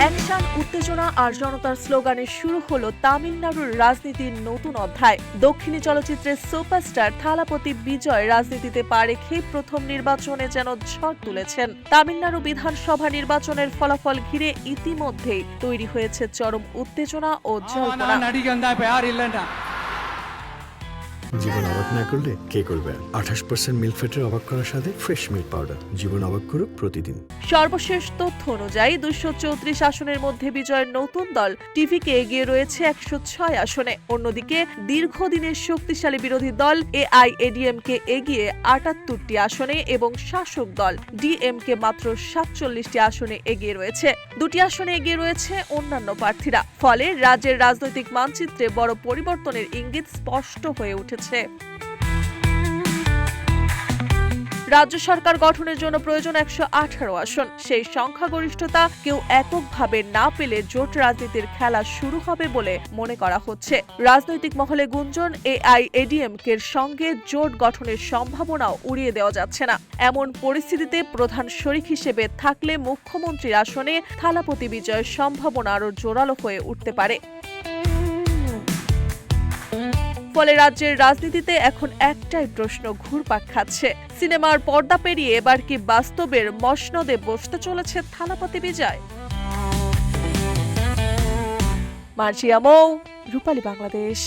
Action, উত্তেজনা আর জনতার স্লোগানে শুরু হলো তামিলনাড়ুর রাজনীতির নতুন অধ্যায়। দক্ষিণী চলচ্চিত্রের সুপারস্টার থালাপতি বিজয় রাজনীতিতে পা রেখে প্রথম নির্বাচনে যেন ঝড় তুলেছেন। তামিলনাড়ু বিধানসভা নির্বাচনের ফলাফল ঘিরে ইতিমধ্যেই তৈরি হয়েছে চরম উত্তেজনা ও জল্পনা। জীবন অবাক না করলে কে করবে? 28% মিল্ক ফ্যাটের অবাক করার সাথে ফ্রেশ মিল্ক পাউডার। জীবন অবাক করুক প্রতিদিন। সর্বশেষ তথ্য অনুযায়ী 234 আসনের মধ্যে বিজয়ের নতুন দল টিভিকে এগিয়ে রয়েছে 106 আসনে। অন্যদিকে দীর্ঘদিনের শক্তিশালী বিরোধী দল এআইএডিএমকে এগিয়ে 78টি আসনে এবং শাসক দল ডিএমকে মাত্র 47টি আসনে এগিয়ে রয়েছে। দুটি আসনে এগিয়ে রয়েছে অন্যান্য প্রার্থীরা। ফলে রাজ্যের রাজনৈতিক মানচিত্রে বড় পরিবর্তনের ইঙ্গিত স্পষ্ট হয়ে উঠেছে। রাজ্য সরকার গঠনের জন্য প্রয়োজন 118 আসন। সেই সংখ্যাগরিষ্ঠতা কেউ এককভাবে না পেলে জোট রাজনীতির খেলা শুরু হবে বলে মনে করা হচ্ছে। রাজনৈতিক মহলে গুঞ্জন, এআইএডিএমকের সঙ্গে জোট গঠনের সম্ভাবনাও উড়িয়ে দেওয়া যাচ্ছে না। এমন পরিস্থিতিতে প্রধান শরিক হিসেবে থাকলে মুখ্যমন্ত্রীর আসনে থালাপতি বিজয়ের সম্ভাবনা আরও জোরালো হয়ে উঠতে পারে। ফলে রাজ্যের রাজনীতিতে এখন একটাই প্রশ্ন ঘুরপাক খাচ্ছে, সিনেমার পর্দা পেরিয়ে এবার কি বাস্তবের মসনদে বসতে চলেছে থালাপতি বিজয়? মার্জিয়া মৌ, রূপালী বাংলাদেশ।